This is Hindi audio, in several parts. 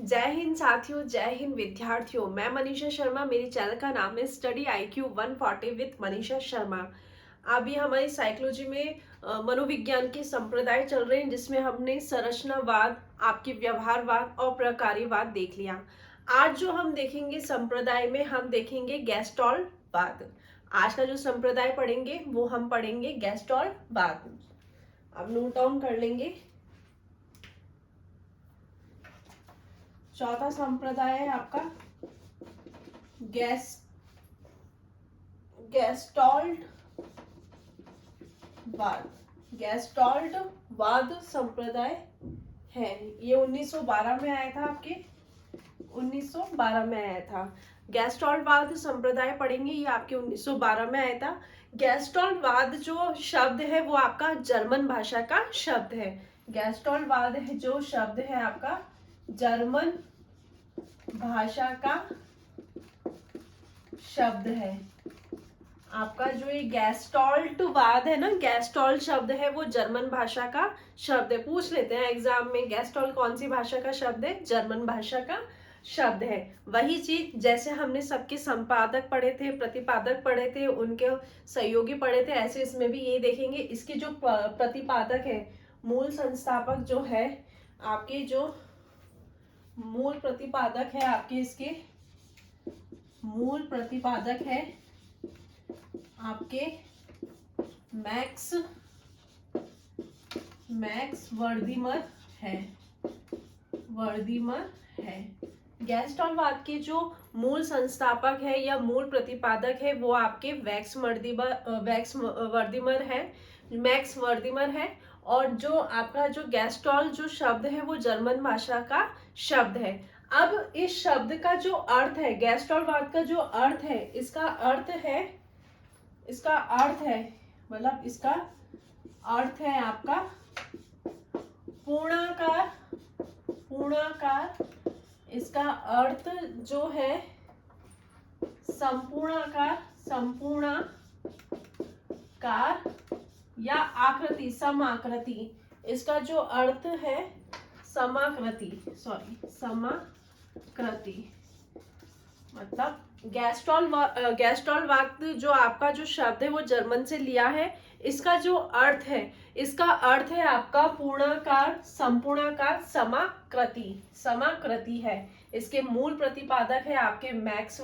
जय हिंद साथियों, जय हिंद विद्यार्थियों। मैं मनीषा शर्मा, मेरी चैनल का नाम है study IQ 140 with Manisha Sharma. अभी हमारी साइकोलॉजी में मनोविज्ञान के संप्रदाय चल रहे हैं, जिसमें हमने संरचनावाद, आपके व्यवहारवाद और प्रकार्यवाद देख लिया। आज जो हम देखेंगे संप्रदाय में, हम देखेंगे गैस्टॉलवाद। आज का जो संप्रदाय पढ़ेंगे वो हम पढ़ेंगे गैस्टॉलवाद। अब नोट डाउन कर लेंगे। चौथा संप्रदाय है आपका गैस्टॉल्ट वाद। गैस्टॉल्ट वाद संप्रदाय है। ये 1912 में आया था, आपके 1912 में आया था। गैस्टॉल्ट वाद संप्रदाय पढ़ेंगे, ये आपके 1912 में आया था। गैस्टॉल्ट वाद जो शब्द है वो आपका जर्मन भाषा का शब्द है। गैस्टॉल्ट वाद है जो शब्द है आपका जर्मन भाषा का शब्द है। आपका जो ये गैस्टॉल्ट वाद है ना, गैस्टॉल्ट शब्द है वो जर्मन भाषा का शब्द है। पूछ लेते हैं एग्जाम में, गैस्टॉल्ट कौन सी भाषा का शब्द है? जर्मन भाषा का शब्द है। वही चीज जैसे हमने सबके संपादक पढ़े थे, प्रतिपादक पढ़े थे, उनके सहयोगी पढ़े थे, ऐसे इसमें भी ये देखेंगे। इसके जो प्रतिपादक है, मूल संस्थापक जो है आपके, जो मूल प्रतिपादक है आपके, इसके मूल प्रतिपादक है आपके मैक्स वर्दीमर है। गैस्टॉलवाद के जो मूल संस्थापक है या मूल प्रतिपादक है वो आपके मैक्स वर्दीमर है। और जो आपका जो गैस्टॉल जो शब्द है वो जर्मन भाषा का शब्द है। अब इस शब्द का जो अर्थ है, गैस्टॉलवाद का जो अर्थ है, इसका अर्थ है मतलब इसका अर्थ है आपका पूर्णाकार। इसका अर्थ जो है संपूर्णाकार या आकृति, समाकृति। इसका जो अर्थ है समाकृति, मतलब गैस्टॉलवाद जो आपका जो शब्द है वो जर्मन से लिया है। इसका जो अर्थ है आपका पूर्णाकार, संपूर्णाकार, समाकृति है। इसके मूल प्रतिपादक है आपके मैक्स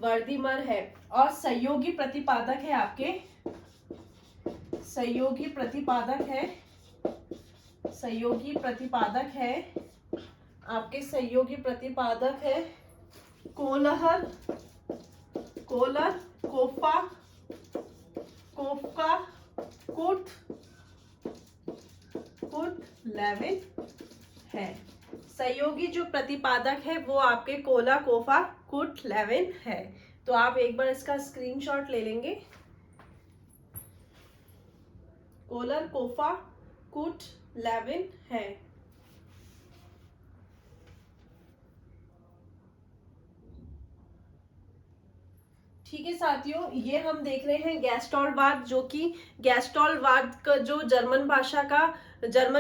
वर्दीमर है। और सहयोगी प्रतिपादक है आपके कोलर, कोफका, कुट लेविन है। सहयोगी जो प्रतिपादक है वो आपके कोला, कोफा, कुट लेविन है। तो आप एक बार इसका स्क्रीनशॉट ले लेंगे। कोलर, कोफा, कुट लेविन है। ठीक है साथियों, ये हम देख रहे हैं गैस्टॉलवाद, जो कि गैस्टॉलवाद का जो जर्मन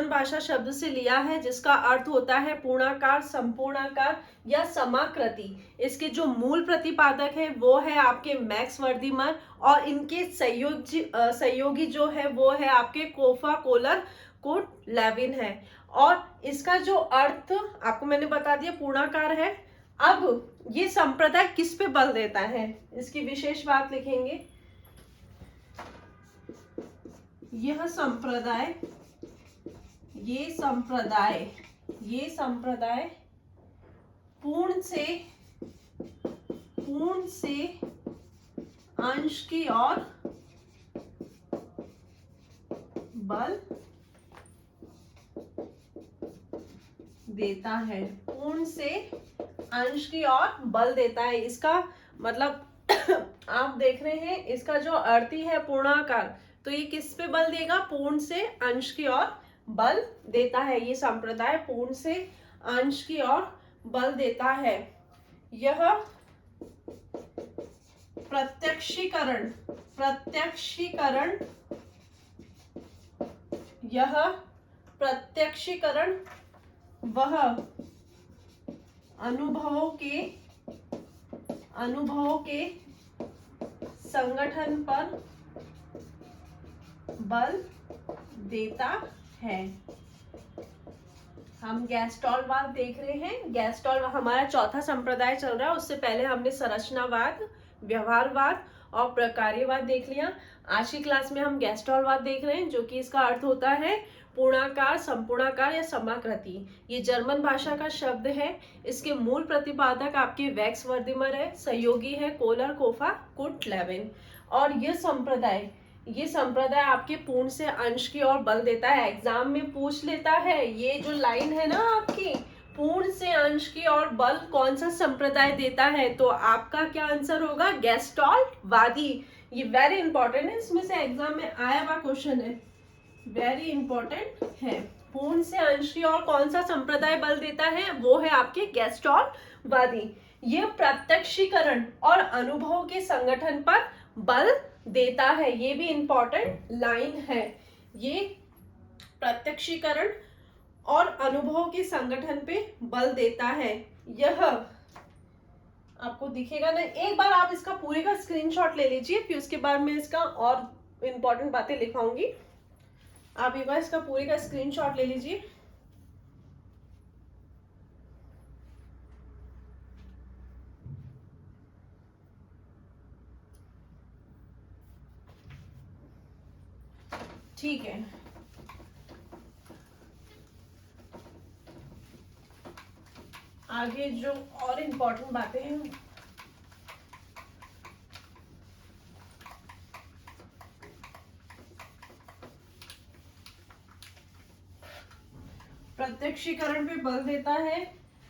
भाषा शब्द से लिया है, जिसका अर्थ होता है पूर्णाकार, संपूर्णाकार या समाकृति। इसके जो मूल प्रतिपादक है वो है आपके मैक्स वर्दीमर, और इनके सहयोगी जो है वो है आपके कोफा, कोलर, कुट लेविन है। और इसका जो अर्थ आपको मैंने बता दिया, पूर्णाकार है। अब ये संप्रदाय किस पे बल देता है, इसकी विशेष बात लिखेंगे। यह संप्रदाय पूर्ण से अंश की ओर बल देता है। पूर्ण से अंश की ओर बल देता है। इसका मतलब आप देख रहे हैं, इसका जो अर्थ है पूर्णाकार, तो ये किस पे बल देगा? पूर्ण से अंश की ओर बल देता है। ये संप्रदाय पूर्ण से अंश की ओर बल देता है। यह प्रत्यक्षीकरण प्रत्यक्षीकरण वह अनुभवों के संगठन पर बल देता है। हम गैस्टॉलवाद देख रहे हैं। गैस्टॉल हमारा चौथा संप्रदाय चल रहा है। उससे पहले हमने संरचनावाद, व्यवहारवाद और प्रकार्यवाद देख लिया। आज की क्लास में हम गैस्टॉलवाद देख रहे हैं, जो कि इसका अर्थ होता है पूर्णाकार, संपूर्णाकार या समाकृति। ये जर्मन भाषा का शब्द है। इसके मूल प्रतिपादक आपके वैक्स वर्दिमर है, सहयोगी है कोलर, कोफा, कुट, लेविन। और ये संप्रदाय आपके पूर्ण से अंश की ओर बल देता है। एग्जाम में पूछ लेता है, ये जो लाइन है ना आपकी, पूर्ण से अंश की ओर बल कौन सा संप्रदाय देता है, तो आपका क्या आंसर होगा? गैस्टॉलवादी। ये वेरी इंपॉर्टेंट है, इसमें से एग्जाम में आया हुआ क्वेश्चन है, वेरी इंपॉर्टेंट है। पूर्ण से अंश की ओर कौन सा संप्रदाय बल देता है? वो है आपके गैस्टॉलवादी। ये प्रत्यक्षीकरण और अनुभव के संगठन पर बल देता है। ये भी इंपॉर्टेंट लाइन है। ये प्रत्यक्षीकरण और अनुभव के संगठन पे बल देता है। यह आपको दिखेगा ना, एक बार आप इसका पूरे का स्क्रीनशॉट ले लीजिए, फिर उसके बाद मैं इसका और इंपॉर्टेंट बातें लिखाऊंगी। आप एक बार इसका पूरे का स्क्रीनशॉट ले लीजिए। ठीक है, आगे जो और इम्पोर्टेंट बातें हैं, प्रत्यक्षीकरण पे बल देता है।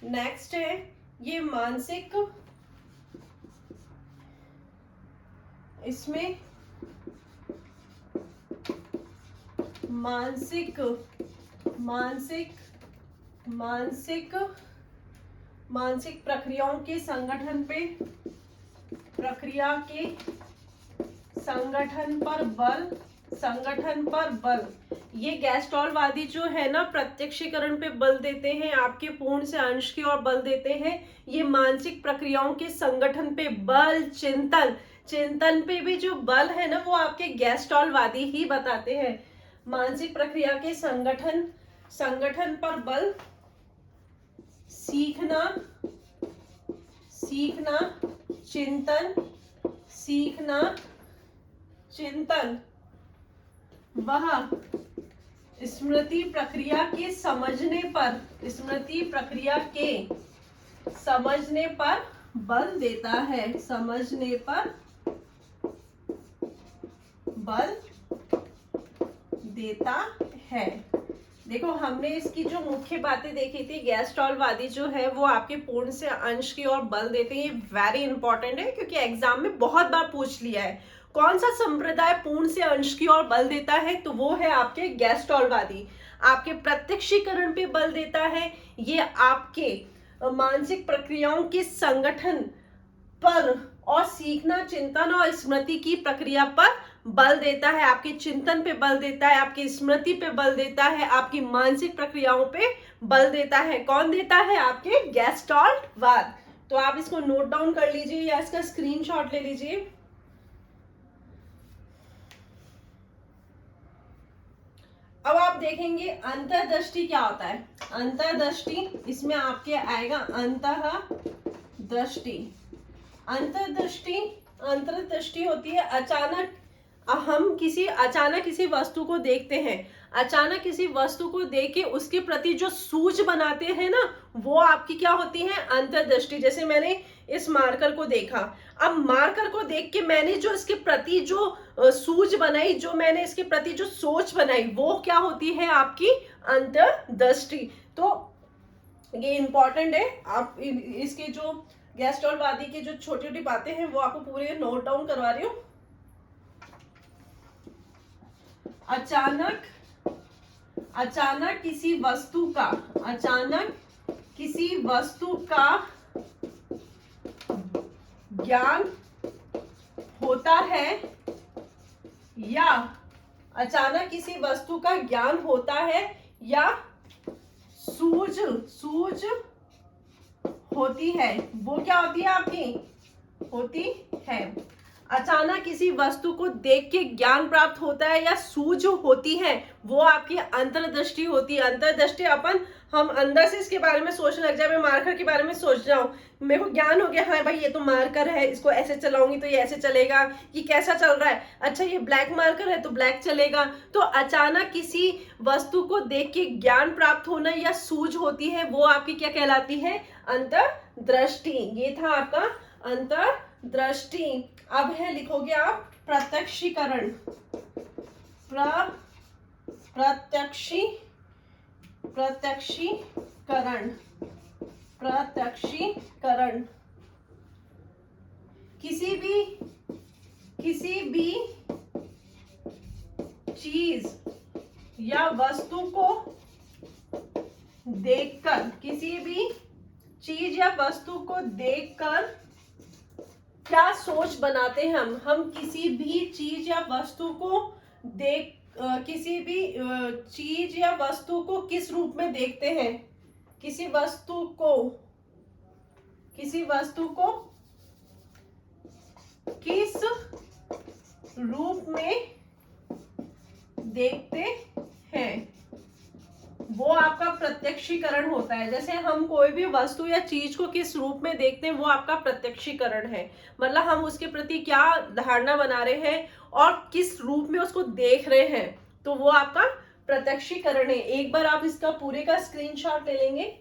नेक्स्ट है ये मानसिक, इसमें मानसिक प्रक्रियाओं के संगठन पे, संगठन पर बल। ये गैस्टॉलवादी जो है ना, प्रत्यक्षीकरण पे बल देते हैं, आपके पूर्ण से अंश की ओर बल देते हैं। ये मानसिक प्रक्रियाओं के संगठन पे बल, चिंतन पे भी जो बल है ना, वो आपके गैस्टॉलवादी ही बताते हैं। मानसिक प्रक्रिया के संगठन पर बल, सीखना, चिंतन वह स्मृति प्रक्रिया के समझने पर बल देता है। समझने पर बल देता है। देखो, हमने इसकी जो मुख्य बातें देखी थी, गैस्टॉलवादी जो है वो आपके पूर्ण से अंश की ओर बल देते हैं। ये वेरी इंपॉर्टेंट है, क्योंकि एग्जाम में बहुत बार पूछ लिया है कौन सा संप्रदाय पूर्ण से अंश की ओर बल देता है, तो वो है आपके गैस्टॉलवादी। आपके प्रत्यक्षीकरण पे बल देता है। ये आपके मानसिक प्रक्रियाओं के संगठन पर और सीखना, चिंतन और स्मृति की प्रक्रिया पर बल देता है। आपके चिंतन पे बल देता है, आपकी स्मृति पे बल देता है, आपकी मानसिक प्रक्रियाओं पे बल देता है। कौन देता है? आपके गैस्टॉलवाद। तो आप इसको नोट डाउन कर लीजिए या इसका स्क्रीनशॉट ले लीजिए। अब आप देखेंगे अंतर्दृष्टि क्या होता है। अंतर्दृष्टि, इसमें आपके आएगा अंतःदृष्टि। अंतर्दृष्टि होती है अचानक किसी वस्तु को देखते हैं। अचानक किसी वस्तु को देख के उसके प्रति जो सूझ बनाते हैं ना, वो आपकी क्या होती है? अंतर्दृष्टि। जैसे मैंने इस मार्कर को देखा, अब मार्कर को देख के मैंने जो इसके प्रति जो सूझ बनाई, जो मैंने इसके प्रति जो सोच बनाई, वो क्या होती है? आपकी अंतर्दृष्टि। तो ये इंपॉर्टेंट है। आप इसके जो गैस्टॉलवादी की जो छोटी छोटी बातें हैं वो आपको पूरे नोट डाउन करवा रही हूँ। अचानक किसी वस्तु का ज्ञान होता है, या अचानक किसी वस्तु का ज्ञान होता है या सूझ सूझ होती है, वो क्या होती है आपकी, होती है। अचानक किसी वस्तु को देख के ज्ञान प्राप्त होता है या सूझ होती है, वो आपकी अंतर्दृष्टि होती है। अंतर्दृष्टि अपन, हम अंदर से इसके बारे में सोचने लग जाए। मैं मार्कर के बारे में सोच रहा हूँ, मेरे को ज्ञान हो गया, हाँ भाई ये तो मार्कर है, इसको ऐसे चलाऊंगी तो ये ऐसे चलेगा, ये कैसा चल रहा है, अच्छा ये ब्लैक मार्कर है तो ब्लैक चलेगा। तो अचानक किसी वस्तु को देख के ज्ञान प्राप्त होना या सूझ होती है, वो आपकी क्या कहलाती है, अंतर्दृष्टि। ये था आपका अंतर्दृष्टि। अब है, लिखोगे आप प्रत्यक्षीकरण। प्रत्यक्षीकरण। प्रत्यक्षीकरण किसी भी चीज या वस्तु को देखकर, किसी भी चीज या वस्तु को देखकर क्या सोच बनाते हैं हम किसी भी चीज या वस्तु को देख, किसी भी चीज या वस्तु को किस रूप में देखते हैं, किसी वस्तु को किस रूप में देखते हैं, वो आपका प्रत्यक्षीकरण होता है। जैसे हम कोई भी वस्तु या चीज को किस रूप में देखते हैं, वो आपका प्रत्यक्षीकरण है। मतलब हम उसके प्रति क्या धारणा बना रहे हैं और किस रूप में उसको देख रहे हैं, तो वो आपका प्रत्यक्षीकरण है। एक बार आप इसका पूरे का स्क्रीनशॉट ले लेंगे।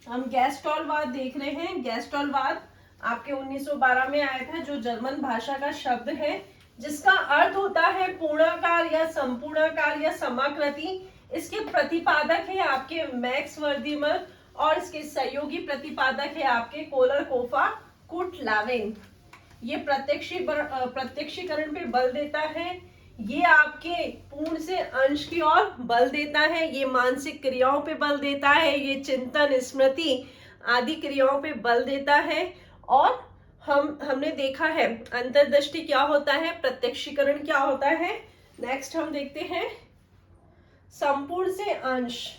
हम गैस्टॉलवाद देख रहे हैं। गैस्टॉलवाद आपके 1912 में आया था, जो जर्मन भाषा का शब्द है, जिसका अर्थ होता है पूर्णाकार या संपूर्णाकार या समाकृति। इसके प्रतिपादक है आपके मैक्स वर्दीमर और इसके सहयोगी प्रतिपादक है आपके कोलरकोफा कुटलावेन। ये प्रत्यक्षीकरण पे बल देता है, ये आपके पूर्ण से अंश की ओर बल देता है, ये मानसिक क्रियाओं पे बल देता है, ये चिंतन, स्मृति आदि क्रियाओं पे बल देता है। और हमने देखा है अंतर्दृष्टि क्या होता है, प्रत्यक्षीकरण क्या होता है। नेक्स्ट हम देखते हैं संपूर्ण से अंश।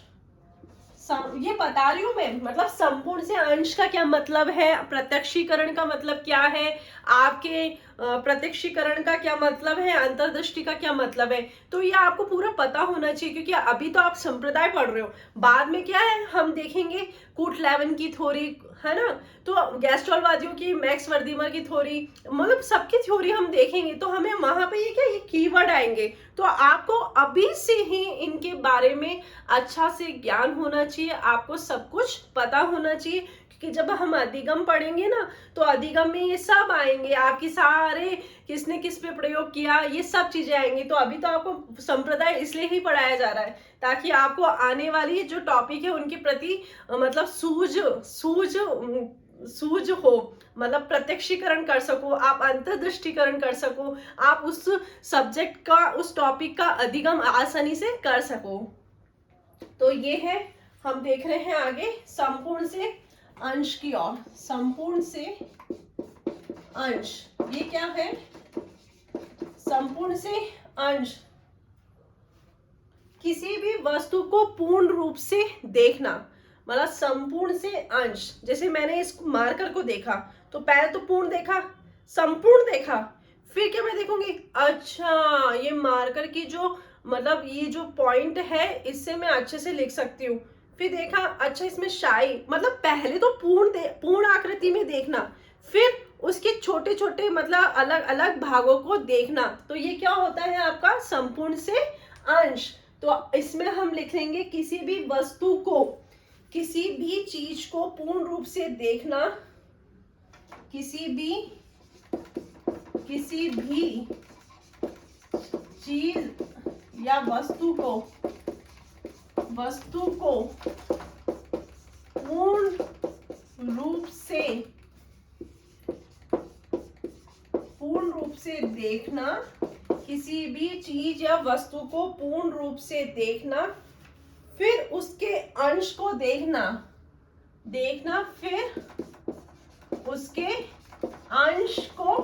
ये बता रही हूं मैं, मतलब संपूर्ण से अंश का क्या मतलब है, प्रत्यक्षीकरण का मतलब क्या है, आपके प्रत्यक्षीकरण का क्या मतलब है, अंतर्दृष्टि का क्या मतलब है। तो ये आपको पूरा पता होना चाहिए, क्योंकि अभी तो आप संप्रदाय पढ़ रहे हो, बाद में क्या है हम देखेंगे कुटलावेन की थ्योरी, है ना, तो गैस्ट्रोलवादियों की, मैक्स वर्दीमर की थ्योरी, मतलब सबकी थ्योरी हम देखेंगे, तो हमें वहां पे ये कीवर्ड आएंगे। तो आपको अभी से ही इनके बारे में अच्छा से ज्ञान होना चाहिए, आपको सब कुछ पता होना चाहिए, क्योंकि जब हम अधिगम पढ़ेंगे ना, तो अधिगम में ये सब आएंगे, आपकी सारे किसने किस पे प्रयोग किया, ये सब चीजें आएंगी। तो अभी तो आपको संप्रदाय इसलिए ही पढ़ाया जा रहा है, ताकि आपको आने वाली जो टॉपिक है उनके प्रति मतलब सूझ हो, मतलब प्रत्यक्षीकरण कर सको, आप अंतर्दृष्टिकरण कर सको, आप उस सब्जेक्ट का, उस टॉपिक का अधिगम आसानी से कर सको। तो ये है, हम देख रहे हैं आगे संपूर्ण से अंश की ओर। संपूर्ण से अंश, ये क्या है, संपूर्ण से अंश, किसी भी वस्तु को पूर्ण रूप से देखना, मतलब संपूर्ण से अंश। जैसे मैंने इस मार्कर को देखा तो पहले तो पूर्ण देखा, संपूर्ण देखा, फिर क्या मैं देखूंगी, अच्छा ये मार्कर की जो मतलब ये जो पॉइंट है, इससे मैं अच्छे से लिख सकती हूँ। फिर देखा, अच्छा इसमें शाई, मतलब पहले तो पूर्ण आकृति में देखना, फिर उसके छोटे छोटे मतलब अलग अलग भागों को देखना। तो ये क्या होता है आपका संपूर्ण से अंश। तो इसमें हम लिख लेंगे किसी भी वस्तु को, किसी भी चीज को पूर्ण रूप से देखना, किसी भी चीज या वस्तु को पूर्ण रूप से देखना, किसी भी चीज या वस्तु को पूर्ण रूप से देखना, फिर उसके अंश को देखना, फिर उसके अंश को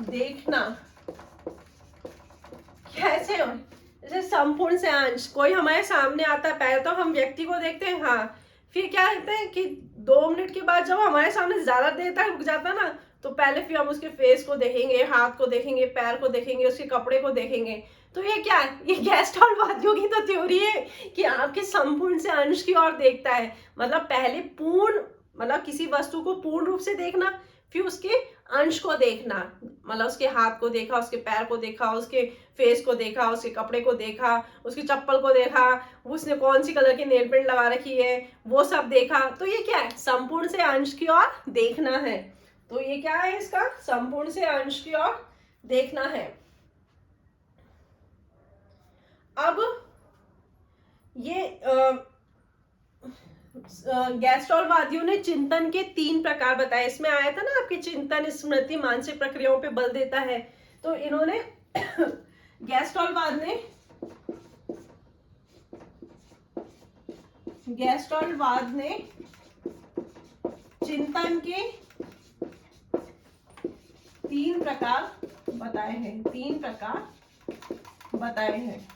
देखना। कैसे हो? जैसे संपूर्ण से अंश, कोई हमारे सामने आता है, पहले तो हम व्यक्ति को देखते हैं, हाँ, फिर क्या कहते हैं कि 2 मिनट के बाद जब हमारे सामने ज्यादा देर तक रुक जाता ना, तो पहले फिर हम उसके फेस को देखेंगे, हाथ को देखेंगे, पैर को देखेंगे, उसके कपड़े को देखेंगे। तो ये क्या है? ये गेस्टॉल्ट वादियों की तो थ्योरी है कि आपके संपूर्ण से अंश की ओर देखता है। मतलब पहले पूर्ण, मतलब किसी वस्तु को पूर्ण रूप से देखना, फिर उसके अंश को देखना, मतलब उसके हाथ को देखा, उसके पैर को देखा, उसके फेस को देखा, उसके कपड़े को देखा, उसकी चप्पल को देखा, उसने कौन सी कलर की नेल पेंट लगा रखी है, वो सब देखा। तो ये क्या है? संपूर्ण से अंश की ओर देखना है। तो ये क्या है इसका? संपूर्ण से अंश की ओर देखना है। अब ये गैस्ट्रोलवादियों ने चिंतन के 3 प्रकार बताए। इसमें आया था ना आपके चिंतन, स्मृति, मानसिक प्रक्रियाओं पे बल देता है। तो इन्होंने गैस्ट्रोलवाद ने चिंतन के 3 प्रकार बताए हैं। 3 प्रकार बताए हैं।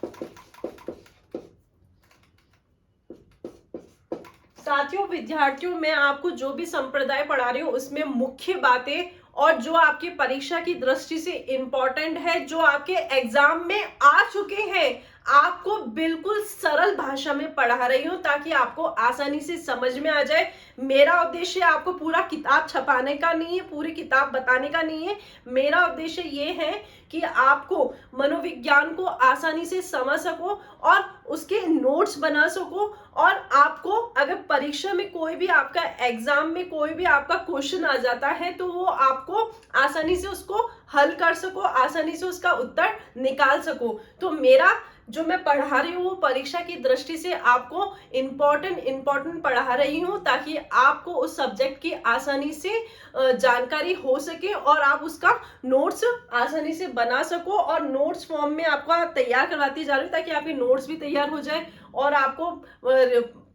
साथियों, विद्यार्थियों, मैं आपको जो भी संप्रदाय पढ़ा रही हूँ उसमें मुख्य बातें और जो आपकी परीक्षा की दृष्टि से इंपॉर्टेंट है, जो आपके एग्जाम में आ चुके हैं, आपको बिल्कुल सरल भाषा में पढ़ा रही हूँ ताकि आपको आसानी से समझ में आ जाए। मेरा उद्देश्य आपको पूरा किताब छपाने का नहीं है, पूरी किताब बताने का नहीं है। मेरा उद्देश्य ये है कि आपको मनोविज्ञान को आसानी से समझ सको और उसके नोट्स बना सको, और आपको अगर परीक्षा में कोई भी आपका एग्जाम में कोई भी आपका क्वेश्चन आ जाता है तो वो आपको आसानी से उसको हल कर सको, आसानी से उसका उत्तर निकाल सको। तो मेरा जो मैं पढ़ा रही हूँ वो परीक्षा की दृष्टि से आपको इम्पोर्टेंट पढ़ा रही हूँ ताकि आपको उस सब्जेक्ट की आसानी से जानकारी हो सके और आप उसका नोट्स आसानी से बना सको, और नोट्स फॉर्म में आपका तैयार करवाती जा रही हूँ ताकि आपके नोट्स भी तैयार हो जाए और आपको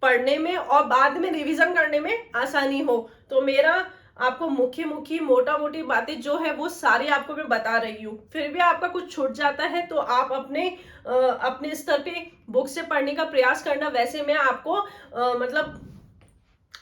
पढ़ने में और बाद में रिवीजन करने में आसानी हो। तो मेरा आपको मुख्य मोटा मोटी बातें जो है वो सारी आपको मैं बता रही हूँ। फिर भी आपका कुछ छूट जाता है तो आप अपने स्तर पे बुक से पढ़ने का प्रयास करना। वैसे मैं आपको मतलब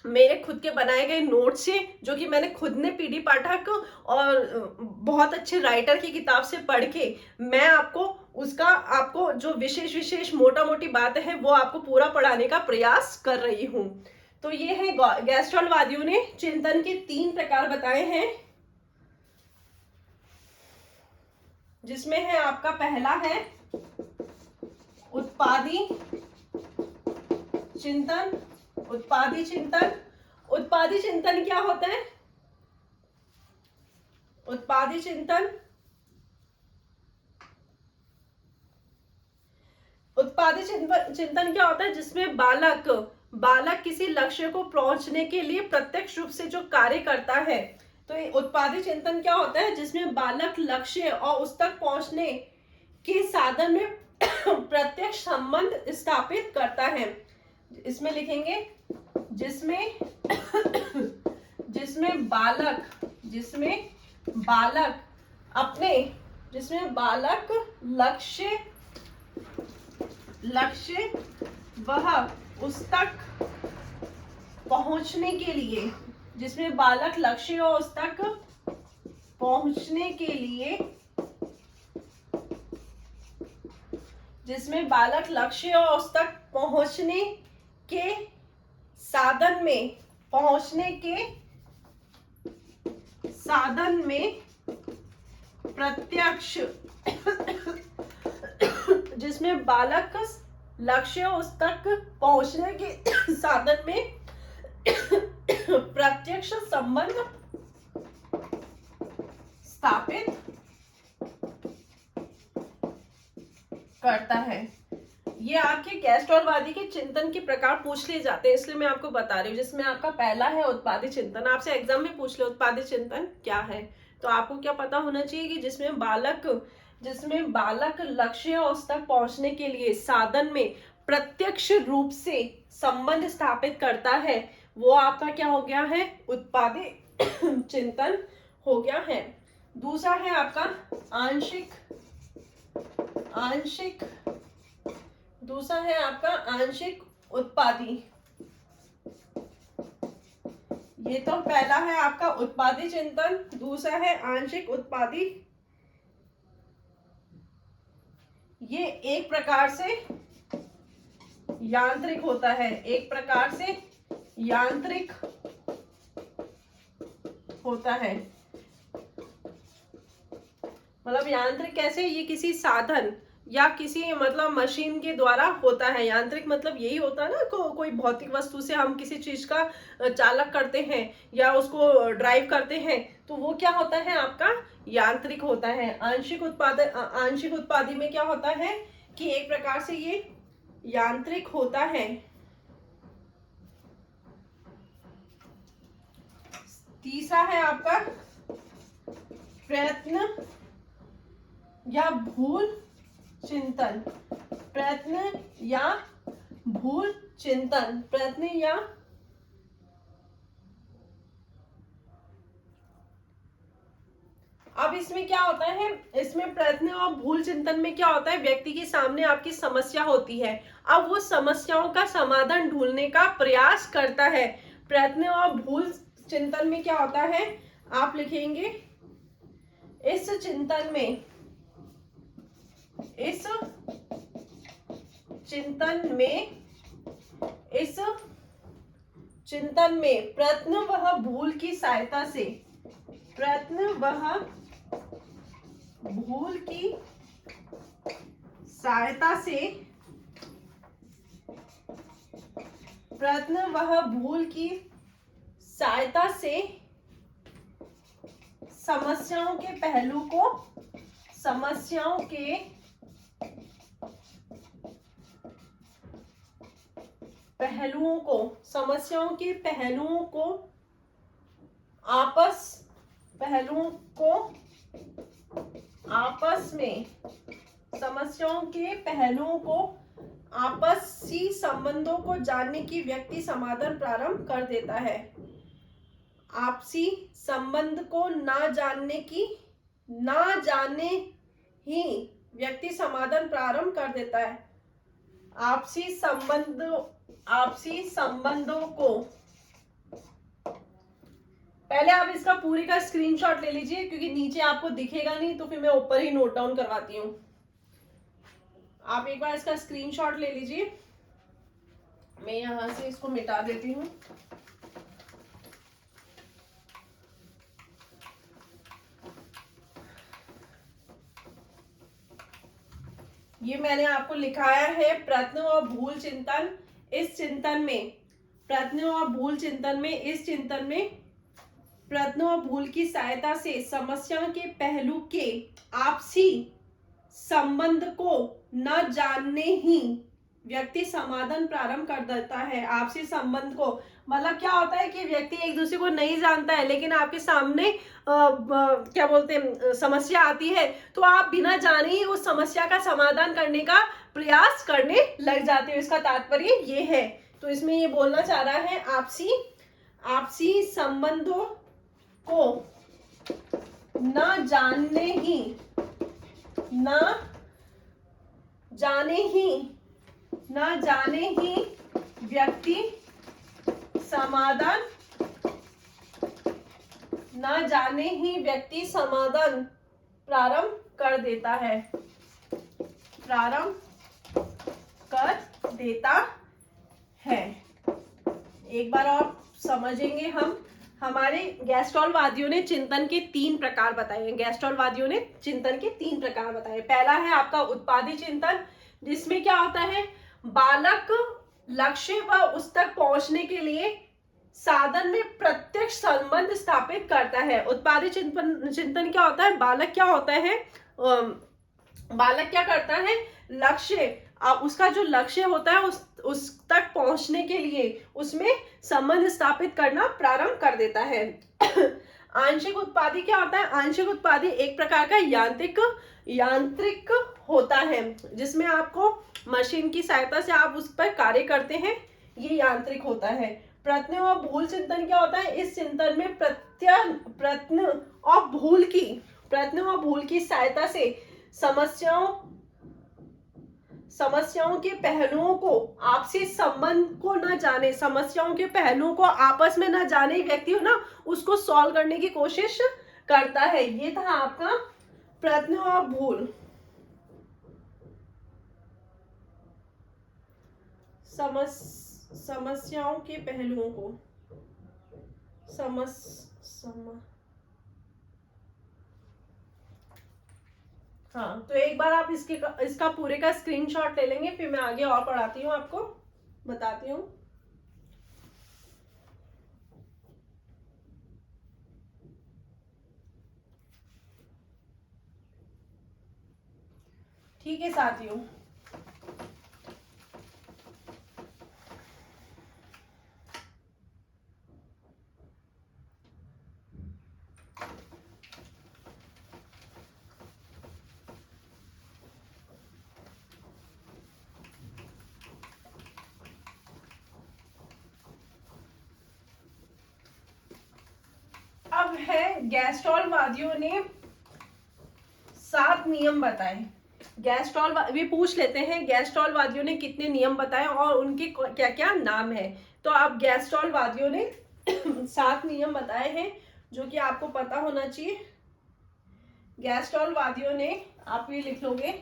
मेरे खुद के बनाए गए नोट से, जो कि मैंने खुद ने पीडी पाठक और बहुत अच्छे राइटर की किताब से पढ़ के मैं आपको जो विशेष मोटा मोटी बात है वो आपको पूरा पढ़ाने का प्रयास कर रही हूँ। तो ये है गैस्ट्रोलवादियों ने चिंतन के 3 प्रकार बताए हैं, जिसमें है आपका पहला है उत्पादी चिंतन। उत्पादी चिंतन, उत्पादी चिंतन क्या होता है? उत्पादी चिंतन, उत्पादी चिंतन क्या होता है? जिसमें बालक किसी लक्ष्य को पहुंचने के लिए प्रत्यक्ष रूप से जो कार्य करता है। तो ये उत्पादी चिंतन क्या होता है? जिसमें बालक लक्ष्य और उस तक पहुंचने के साधन में प्रत्यक्ष संबंध स्थापित करता है। इसमें लिखेंगे जिसमें बालक लक्ष्य वह उस तक पहुंचने के लिए, जिसमें बालक लक्ष्य और उस तक पहुंचने के लिए, जिसमें बालक लक्ष्य और उस तक पहुंचने के साधन में प्रत्यक्ष जिसमें बालक लक्ष्य उस तक पहुंचने के साधन में प्रत्यक्ष संबंध स्थापित करता है। ये आपके गैस्ट्रोलवादी के चिंतन के प्रकार पूछ लिए जाते हैं, इसलिए मैं आपको बता रही हूँ। जिसमें आपका पहला है उत्पादी चिंतन। आपसे एग्जाम में पूछ ले उत्पादी चिंतन क्या है, तो आपको क्या पता होना चाहिए कि जिसमें बालक लक्ष्य और उस तक पहुंचने के लिए साधन में प्रत्यक्ष रूप से संबंध स्थापित करता है, वो आपका क्या हो गया है, उत्पादी चिंतन हो गया है। दूसरा है आपका आंशिक आंशिक दूसरा है आपका आंशिक उत्पादी। ये तो पहला है आपका उत्पादी चिंतन, दूसरा है आंशिक उत्पादी। ये एक प्रकार से यांत्रिक होता है, एक प्रकार से यांत्रिक होता है। मतलब यांत्रिक कैसे, ये किसी साधन या किसी मतलब मशीन के द्वारा होता है। यांत्रिक मतलब यही होता है ना, कोई भौतिक वस्तु से हम किसी चीज का चालक करते हैं या उसको ड्राइव करते हैं, तो वो क्या होता है आपका यांत्रिक होता है। आंशिक उत्पादी में क्या होता है कि एक प्रकार से ये यांत्रिक होता है। तीसरा है आपका प्रयत्न या भूल चिंतन। प्रयत्न या भूल चिंतन, प्रयत्न या अब इसमें क्या होता है, इसमें प्रयत्न और भूल चिंतन में क्या होता है, व्यक्ति के सामने आपकी समस्या होती है, अब वो समस्याओं का समाधान ढूंढने का प्रयास करता है। प्रयत्न और भूल चिंतन में क्या होता है, आप लिखेंगे इस चिंतन में प्रयत्न वह भूल की सहायता से समस्याओं के पहलू को आपसी संबंधों को जानने की व्यक्ति समाधान प्रारंभ कर देता है। आपसी संबंध को ना जाने ही व्यक्ति समाधान प्रारंभ कर देता है। आपसी संबंधों को, पहले आप इसका पूरी का स्क्रीनशॉट ले लीजिए, क्योंकि नीचे आपको दिखेगा नहीं, तो फिर मैं ऊपर ही नोट डाउन करवाती हूँ। आप एक बार इसका स्क्रीनशॉट ले लीजिए, मैं यहां से इसको मिटा देती हूँ। ये मैंने आपको लिखाया है प्रयत्न और भूल चिंतन। इस चिंतन में प्रयत्न और भूल की सहायता से समस्या के पहलू के आपसी संबंध को न जानने ही व्यक्ति समाधान प्रारंभ कर देता है। आपसी संबंध को मतलब क्या होता है कि व्यक्ति एक दूसरे को नहीं जानता है, लेकिन आपके सामने क्या बोलते हैं समस्या आती है, तो आप बिना जाने ही उस समस्या का समाधान करने का प्रयास करने लग जाते हो। इसका तात्पर्य ये है। तो इसमें ये बोलना चाह रहा है आपसी संबंधों को न जाने ही व्यक्ति समाधान प्रारंभ कर देता है। एक बार और समझेंगे हम। हमारे गैस्ट्रोलवादियों ने चिंतन के 3 प्रकार बताए। पहला है आपका उत्पादी चिंतन, जिसमें क्या होता है, बालक लक्ष्य व उस तक पहुंचने के लिए साधन में प्रत्यक्ष संबंध स्थापित करता है। उत्पादी चिंतन क्या होता है, बालक क्या करता है, लक्ष्य, उसका जो लक्ष्य होता है उस तक पहुंचने के लिए उसमें संबंध स्थापित करना प्रारंभ कर देता है। आंशिक उत्पादी क्या होता है, आंशिक उत्पादी एक प्रकार का यांत्रिक होता है, जिसमें आपको मशीन की सहायता से आप उस पर कार्य करते हैं, ये यांत्रिक होता है। प्रत्यय और भूल चिंतन क्या होता है? इस चिंतन में प्रत्यय और भूल की सहायता से समस्याओं के पहलुओं को, आपसी संबंध को न जाने, समस्याओं के पहलुओं को आपस में न जाने व्यक्ति हो ना, उसको सॉल्व करने की कोशिश करता है। ये था आपका प्रत्यय और भूल। समस्याओं के पहलुओं को हाँ, तो एक बार आप इसका पूरे का स्क्रीनशॉट ले लेंगे, फिर मैं आगे और पढ़ाती हूँ, आपको बताती हूँ। ठीक है साथियों, अब है गैस्ट्रोलवादियों ने 7 नियम बताए। वे पूछ लेते हैं गैस्ट्रोलवादियों ने कितने नियम बताए और उनके क्या क्या नाम है। तो अब गैस्ट्रोलवादियों ने 7 नियम बताए हैं जो कि आपको पता होना चाहिए। गैस्ट्रोलवादियों ने, आप ये लिख लोगे,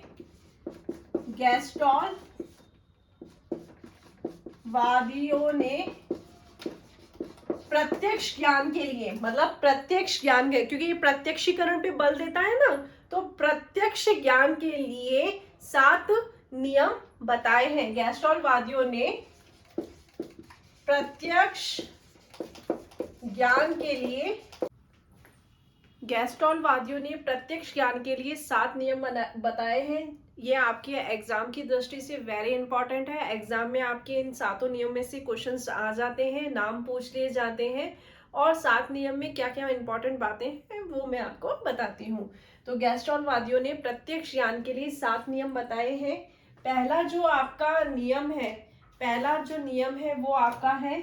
गैस्ट्रोलवादियों ने प्रत्यक्ष ज्ञान के लिए, मतलब प्रत्यक्ष ज्ञान के, क्योंकि ये प्रत्यक्षीकरण पे बल देता है ना, तो प्रत्यक्ष ज्ञान के लिए 7 नियम बताए हैं। गैस्ट्रोलवादियों ने प्रत्यक्ष ज्ञान के लिए सात नियम बताए हैं। ये आपके एग्जाम की दृष्टि से वेरी इंपॉर्टेंट है। एग्जाम में आपके इन 7 नियम में से क्वेश्चंस आ जाते हैं, नाम पूछ लिए जाते हैं, और 7 नियम में क्या क्या इंपॉर्टेंट बातें हैं वो मैं आपको बताती हूँ। तो गैस्ट्रोलवादियों ने प्रत्यक्ष ज्ञान के लिए 7 नियम बताए हैं। पहला जो नियम है वो आपका है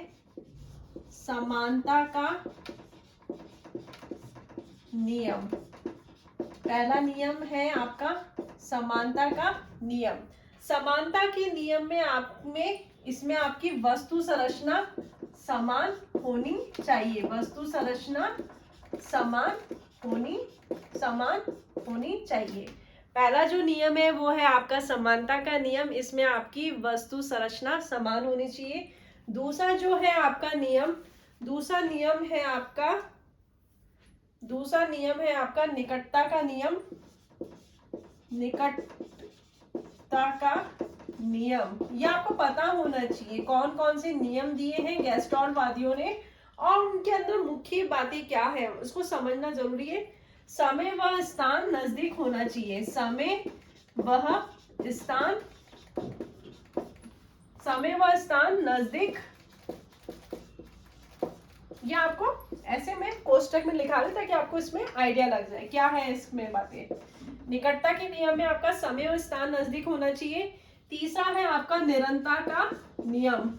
समानता का नियम। पहला नियम है आपका समानता का नियम। समानता के नियम में इसमें आपकी वस्तु संरचना समान होनी चाहिए। वस्तु संरचना समान होनी चाहिए। पहला जो नियम है वो है आपका समानता का नियम। इसमें आपकी वस्तु संरचना समान होनी चाहिए। दूसरा नियम है आपका निकटता का नियम। ये आपको पता होना चाहिए कौन कौन से नियम दिए हैं गैस्ट्रोलवादियों ने और उनके अंदर मुख्य बातें क्या है, उसको समझना जरूरी है। समय व स्थान नजदीक होना चाहिए। समय व स्थान नजदीक। ये आपको ऐसे में कोष्टक में लिखा है ताकि आपको इसमें आइडिया लग जाए क्या है इसमें बातें। निकटता के नियम में आपका समय और स्थान नजदीक होना चाहिए। तीसरा है आपका निरंतर का नियम।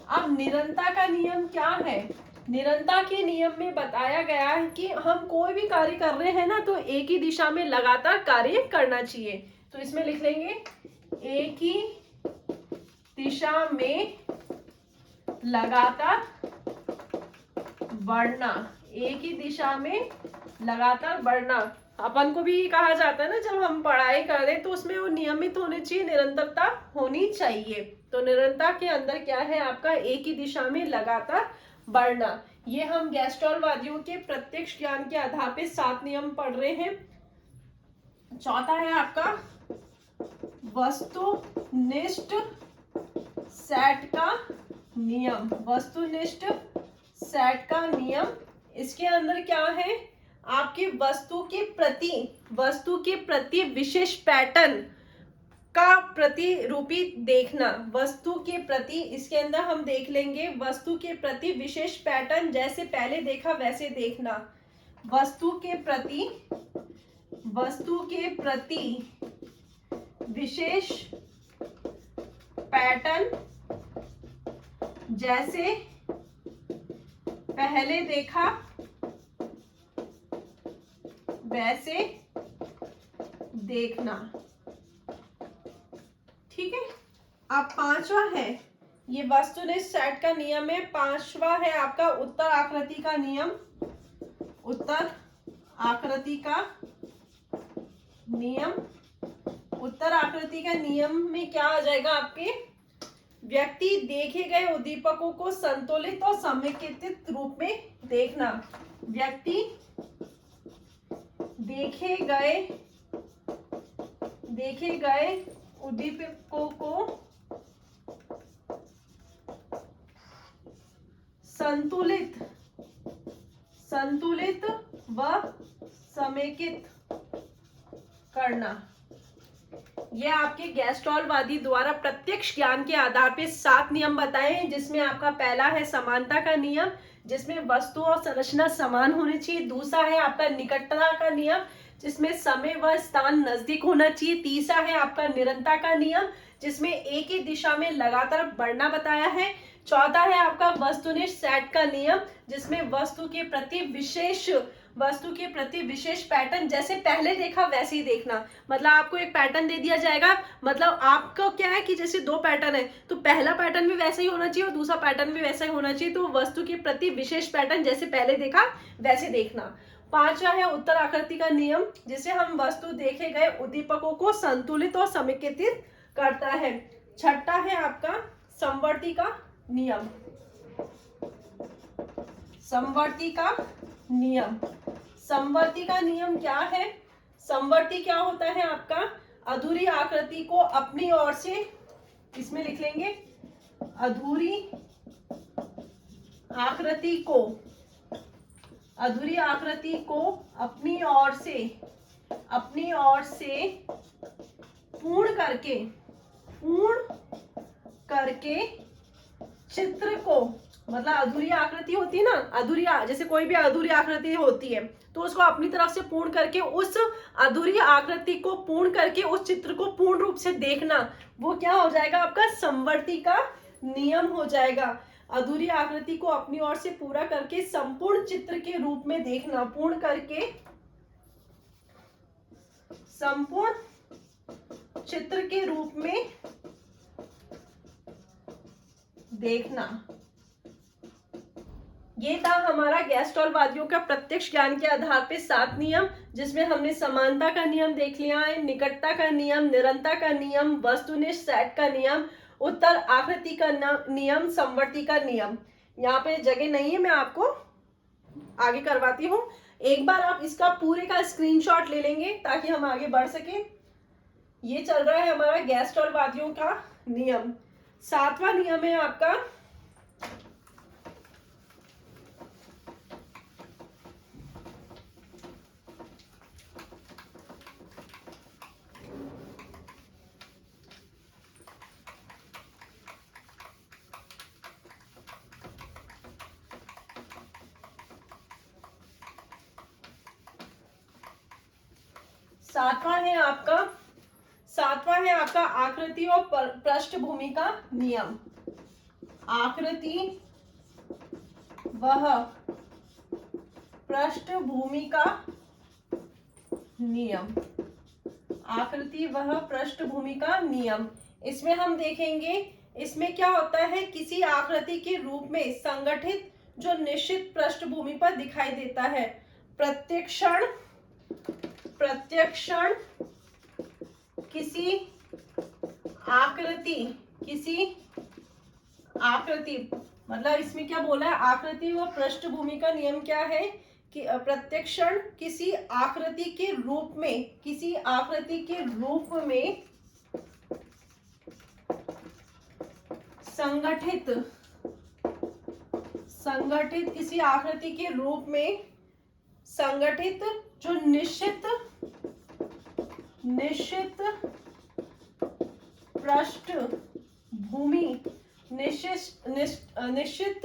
अब निरंतर का नियम क्या है? निरंतर के नियम में बताया गया है कि हम कोई भी कार्य कर रहे हैं ना, तो एक ही दिशा में लगातार कार्य करना चाहिए। तो इसमें लिख लेंगे एक ही दिशा में लगातार बढ़ना। एक ही दिशा में लगातार बढ़ना। अपन को भी कहा जाता है ना, जब हम पढ़ाई कर रहे हैं तो उसमें वो नियमित होने चाहिए, निरंतरता होनी चाहिए। तो निरंतरता के अंदर क्या है आपका एक ही दिशा में लगातार बढ़ना। ये हम गैस्ट्रोलवादियों के प्रत्यक्ष ज्ञान के आधार पे 7 नियम पढ़ रहे हैं। चौथा है आपका वस्तुनिष्ठ सेट का नियम। वस्तुनिष्ठ सेट का नियम, इसके अंदर क्या है आपके वस्तु के प्रति विशेष पैटर्न का प्रतिरूपी देखना। वस्तु के प्रति, इसके अंदर हम देख लेंगे वस्तु के प्रति विशेष पैटर्न, जैसे पहले देखा वैसे देखना। वस्तु के प्रति विशेष पैटर्न जैसे पहले देखा वैसे देखना। ठीक है। अब पांचवा है, ये वस्तुनिष्ठ सेट का नियम है। पांचवा है आपका उत्तर आकृति का नियम। उत्तर आकृति का नियम। उत्तर आकृति का नियम में क्या आ जाएगा आपके, व्यक्ति देखे गए उद्दीपकों को संतुलित और समेकित रूप में देखना। व्यक्ति देखे गए उद्दीपकों को संतुलित व समेकित करना। यह आपके गैस्ट्रॉलवादी द्वारा प्रत्यक्ष ज्ञान के आधार पे 7 नियम बताए हैं, जिसमें आपका पहला है समानता का नियम, जिसमें वस्तु और संरचना समान होनी चाहिए। दूसरा है आपका निकटता का नियम, जिसमें समय व स्थान नजदीक होना चाहिए। तीसरा है आपका निरंतरता का नियम, जिसमें एक ही दिशा में लगातार बढ़ना बताया है। चौथा है आपका वस्तुनिष्ठ सेट का नियम, जिसमें वस्तु के प्रति विशेष पैटर्न जैसे पहले देखा वैसे ही देखना। मतलब आपको एक पैटर्न दे दिया जाएगा, मतलब आपको क्या है कि जैसे 2 पैटर्न है तो पहला पैटर्न भी वैसा ही होना चाहिए और दूसरा पैटर्न भी वैसा ही होना चाहिए। तो वस्तु के प्रति विशेष पैटर्न जैसे पहले देखा वैसे देखना। पांचवा है उत्तर आकृति का नियम, जिसे हम वस्तु देखे गए उद्दीपकों को संतुलित और समेकित करता है। छठा है आपका समवर्ती का नियम। समवर्ती का नियम। समवर्ती का नियम क्या है? समवर्ती क्या होता है आपका, अधूरी आकृति को अपनी ओर से, इसमें लिख लेंगे अधूरी आकृति को अपनी ओर से पूर्ण करके चित्र को, मतलब अधूरी आकृति होती है ना, अधूरी जैसे कोई भी अधूरी आकृति होती है तो उसको अपनी तरफ से पूर्ण करके, उस अधूरी आकृति को पूर्ण करके उस चित्र को पूर्ण रूप से देखना, वो क्या हो जाएगा आपका समवर्ती का नियम हो जाएगा। अधूरी आकृति को अपनी ओर से पूरा करके संपूर्ण चित्र के रूप में देखना, पूर्ण करके संपूर्ण चित्र के रूप में देखना। ये था हमारा गैस्ट्रॉलवादियों का प्रत्यक्ष ज्ञान के आधार पे 7 नियम, जिसमें हमने समानता का नियम देख लिया है, निकटता का नियम, निरंतरता का नियम, वस्तुनिष्ठ सेट का नियम, उत्तर आकृति का नियम, समवर्ती का नियम। यहाँ पे जगह नहीं है, मैं आपको आगे करवाती हूँ। एक बार आप इसका पूरे का स्क्रीनशॉट ले लेंगे ताकि हम आगे बढ़ सके। ये चल रहा है हमारा गैस्ट्रॉलवादियों का नियम। 7वां नियम है आपका सातवां है आपका आकृति और पृष्ठभूमि का नियम। आकृति वह पृष्ठभूमि का नियम। आकृति वह पृष्ठभूमि का नियम। इसमें हम देखेंगे, इसमें क्या होता है, किसी आकृति के रूप में संगठित जो निश्चित पृष्ठभूमि पर दिखाई देता है। प्रत्यक्षण किसी आकृति, मतलब इसमें क्या बोला है, आकृति व पृष्ठभूमि का नियम क्या है कि प्रत्यक्षण किसी आकृति के रूप में संगठित किसी आकृति के रूप में संगठित जो निश्चित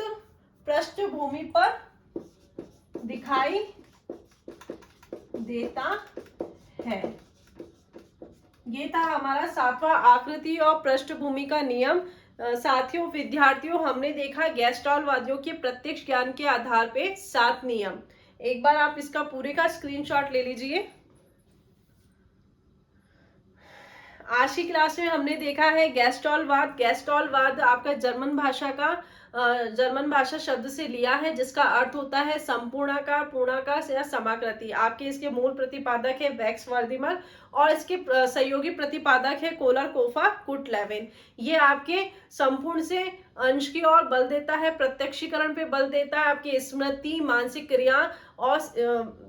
पृष्ठभूमि पर दिखाई देता है। ये था हमारा 7वां आकृति और पृष्ठभूमि का नियम। साथियों, विद्यार्थियों, हमने देखा गैस्ट्रॉल वादियों के प्रत्यक्ष ज्ञान के आधार पे 7 नियम। एक बार आप इसका पूरे का स्क्रीनशॉट ले लीजिए। आज की क्लास में हमने देखा है गैस्ट्रॉलवाद। गैस्ट्रॉलवाद आपका जर्मन भाषा शब्द से लिया है, जिसका अर्थ होता है संपूर्णाकार, पूर्णाकार या समाकृति। आपके इसके मूल प्रतिपादक है वैक्स वर्दिमर और इसके सहयोगी प्रतिपादक है कोलर कोफा कुटलेविन। ये आपके संपूर्ण से अंश की ओर बल देता है, प्रत्यक्षीकरण पे बल देता है, आपकी स्मृति, मानसिक क्रिया और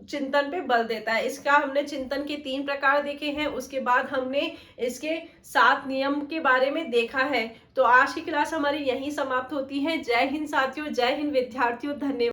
चिंतन पे बल देता है। इसका हमने चिंतन के 3 प्रकार देखे हैं। उसके बाद हमने इसके 7 नियम के बारे में देखा है। तो आज की क्लास हमारी यहीं समाप्त होती है। जय हिंद साथियों, जय हिंद विद्यार्थियों, धन्यवाद।